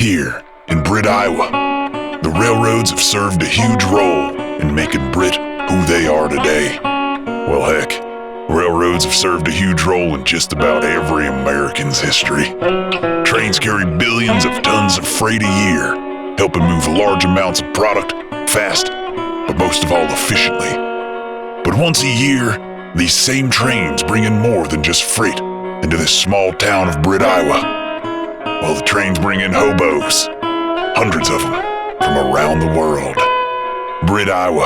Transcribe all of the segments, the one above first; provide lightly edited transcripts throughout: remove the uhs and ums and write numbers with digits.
here in Britt, Iowa, the railroads have served a huge role in making Britt who they are today. Well, heck, railroads have served a huge role in just about every American's history. Trains carry billions of tons of freight a year, helping move large amounts of product fast, but most of all efficiently. But once a year, these same trains bring in more than just freight into this small town of Britt, Iowa. Well, the trains bring in hobos, hundreds of them from around the world. Britt, Iowa,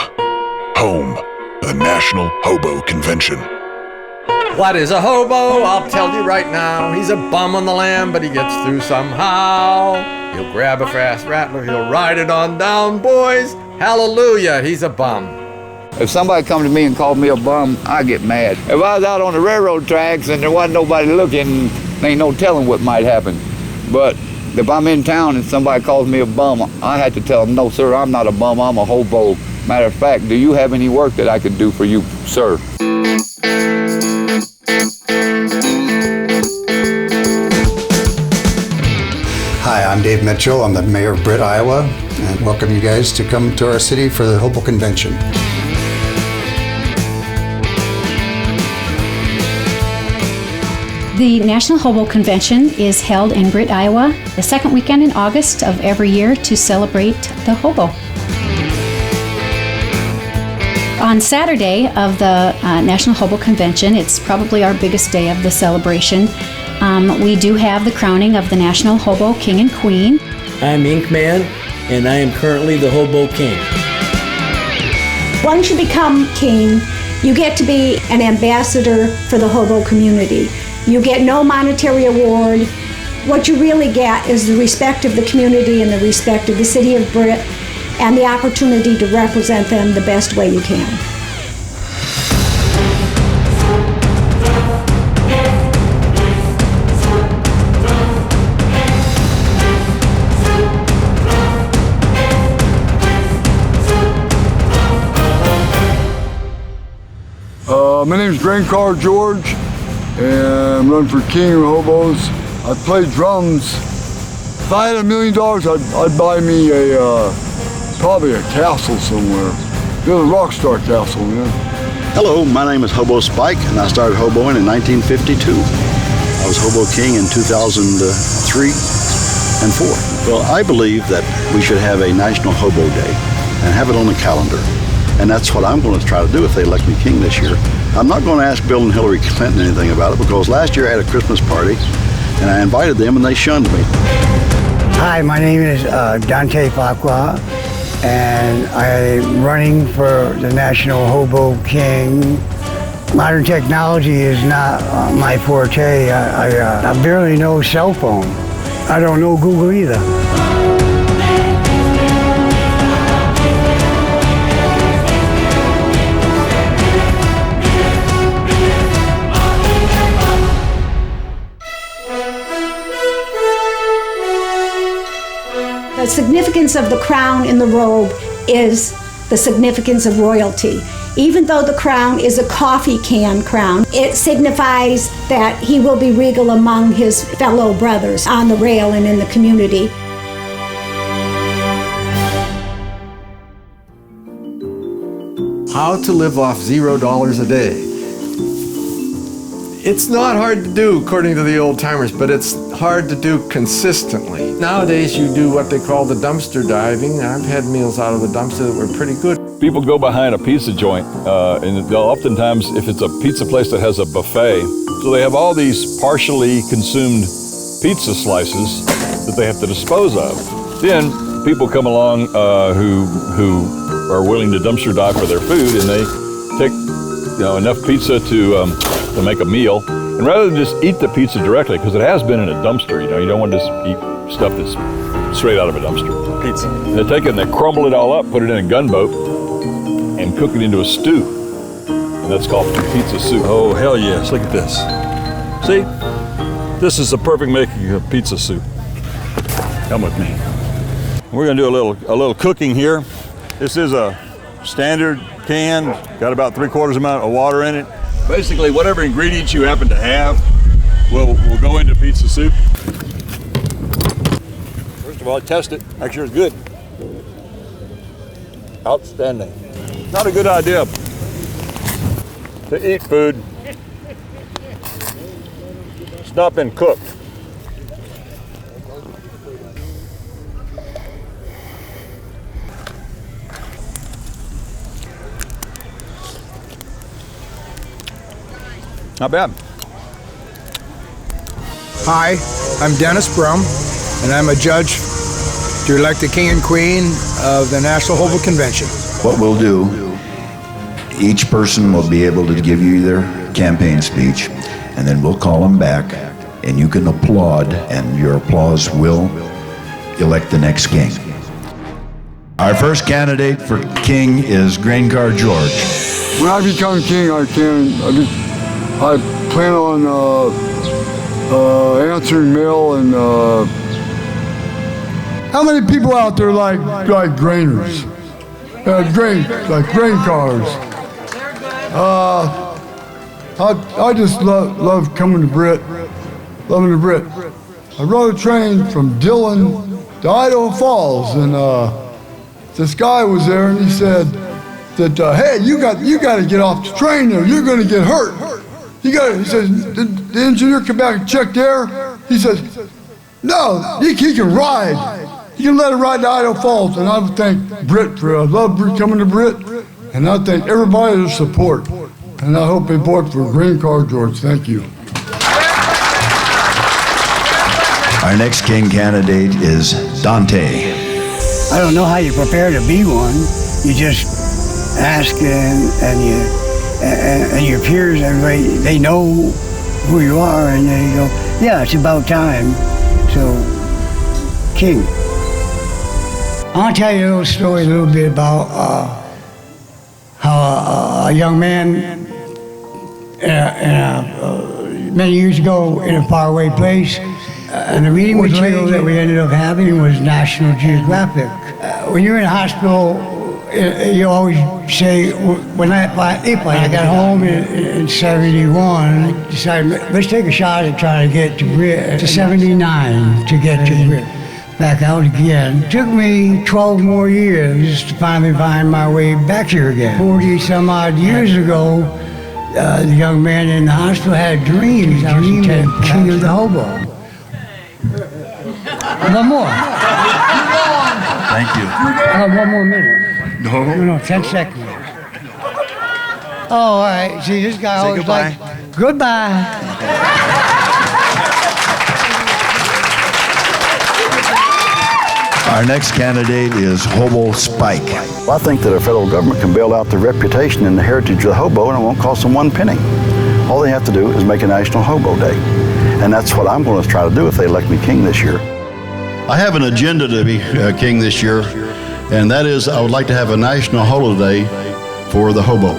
home of the National Hobo Convention. What is a hobo? I'll tell you right now. He's a bum on the land, but he gets through somehow. He'll grab a fast rattler, he'll ride it on down, boys. Hallelujah, he's a bum. If somebody come to me and called me a bum, I get mad. If I was out on the railroad tracks and there wasn't nobody looking, there ain't no telling what might happen. But if I'm in town and somebody calls me a bum, I had to tell them, no, sir, I'm not a bum, I'm a hobo. Matter of fact, do you have any work that I could do for you, sir? Hi, I'm Dave Mitchell. I'm the mayor of Britt, Iowa, and welcome you guys to come to our city for the Hobo Convention. The National Hobo Convention is held in Britt, Iowa, the second weekend in August of every year to celebrate the hobo. On Saturday of the National Hobo Convention, it's probably our biggest day of the celebration. We do have the crowning of the National Hobo King and Queen. I'm Inkman, and I am currently the Hobo King. Once you become king, you get to be an ambassador for the hobo community. You get no monetary award. What you really get is the respect of the community and the respect of the city of Britt and the opportunity to represent them the best way you can. My name is Car George, and I'm running for King of Hobos. I play drums. If I had $1 million, I'd buy me probably a castle somewhere. A rock star castle, man. Hello, my name is Hobo Spike, and I started hoboing in 1952. I was Hobo King in 2003 and 4. Well, I believe that we should have a National Hobo Day and have it on the calendar. And that's what I'm going to try to do if they elect me king this year. I'm not going to ask Bill and Hillary Clinton anything about it because last year I had a Christmas party and I invited them and they shunned me. Hi, my name is Dante Facqua, and I'm running for the National Hobo King. Modern technology is not my forte. I barely know cell phone. I don't know Google either. The significance of the crown in the robe is the significance of royalty. Even though the crown is a coffee can crown, it signifies that he will be regal among his fellow brothers on the rail and in the community. How to live off $0 a day. It's not hard to do according to the old timers, but it's hard to do consistently. Nowadays you do what they call the dumpster diving. I've had meals out of the dumpster that were pretty good. People go behind a pizza joint, and they'll oftentimes, if it's a pizza place that has a buffet, so they have all these partially consumed pizza slices that they have to dispose of. Then people come along who are willing to dumpster dive for their food, and they take enough pizza to make a meal, and rather than just eat the pizza directly, because it has been in a dumpster, you don't want to just eat stuff that's straight out of a dumpster. Pizza. And they take it and they crumble it all up, put it in a gunboat, and cook it into a stew. And that's called pizza soup. Oh, hell yes, look at this. See, this is the perfect making of pizza soup. Come with me. We're gonna do a little cooking here. This is a standard can, got about 3/4 amount of water in it. Basically, whatever ingredients you happen to have will go into pizza soup. First of all, test it, make sure it's good. Outstanding. Not a good idea to eat food it's not been cooked. Not bad. Hi, I'm Dennis Brum, and I'm a judge to elect the King and Queen of the National Hobo Convention. What we'll do, each person will be able to give you their campaign speech, and then we'll call them back, and you can applaud, and your applause will elect the next king. Our first candidate for king is Grain Car George. When I become king, I plan on answering mail and how many people out there like grainers? Grain cars. I just love coming to Britt, loving the Britt. I rode a train from Dillon to Idaho Falls, and this guy was there, and he said that, hey, you got to get off the train there. You're going to get hurt. He says, the engineer come back and check the air. He says, no, he can ride. You can let him ride to Idaho Falls. And I would thank Britt I love Britt coming to Britt. And I thank everybody for their support. And I hope they vote for Grain Car George. Thank you. Our next king candidate is Dante. I don't know how you prepare to be one. You just ask and your peers, everybody, they know who you are, and they go, yeah, it's about time. So, king. I want to tell you a little story, a little bit about how a young man many years ago in a faraway place, and the reading material that we ended up having was National Geographic. When you're in a hospital, you always say, if I got home in 71, I decided, let's take a shot at trying to get to Britt, to 79 to get to Britt. Back out again. It took me 12 more years to finally find my way back here again. 40 some odd years ago, the young man in the hospital had a dream. He dreamed of King of the Hobo. One more. Thank you. One more minute. No, 10 seconds. Oh, all right. See, this guy always like, goodbye. Our next candidate is Hobo Spike. Well, I think that our federal government can bail out the reputation and the heritage of the hobo, and it won't cost them one penny. All they have to do is make a National Hobo Day. And that's what I'm going to try to do if they elect me king this year. I have an agenda to be king this year, and that is I would like to have a national holiday for the hobo.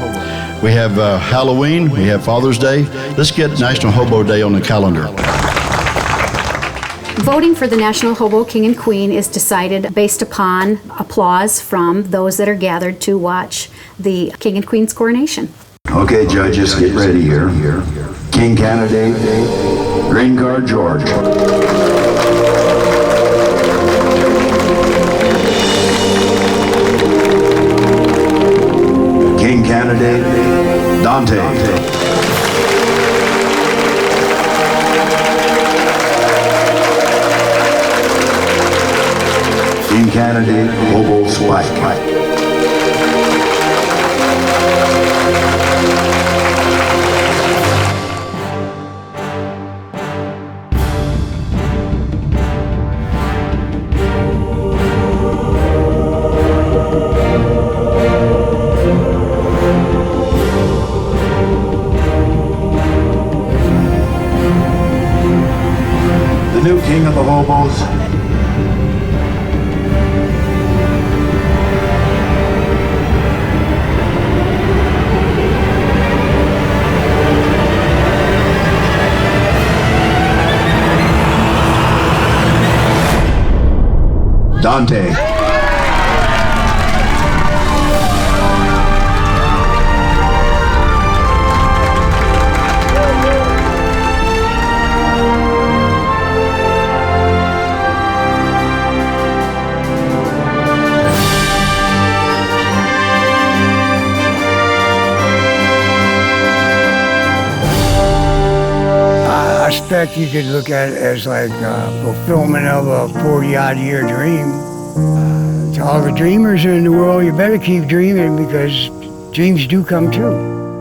We have Halloween, we have Father's Day. Let's get National Hobo Day on the calendar. Voting for the National Hobo King and Queen is decided based upon applause from those that are gathered to watch the King and Queen's coronation. Okay, judges, get ready here. King candidate, Grain Car George. King candidate, Dante. King candidate, Hobo Spike. The new king of the hobos, Dante. aspect, you could look at it as like fulfillment of a 40-odd year dream. To all the dreamers in the world, you better keep dreaming because dreams do come true.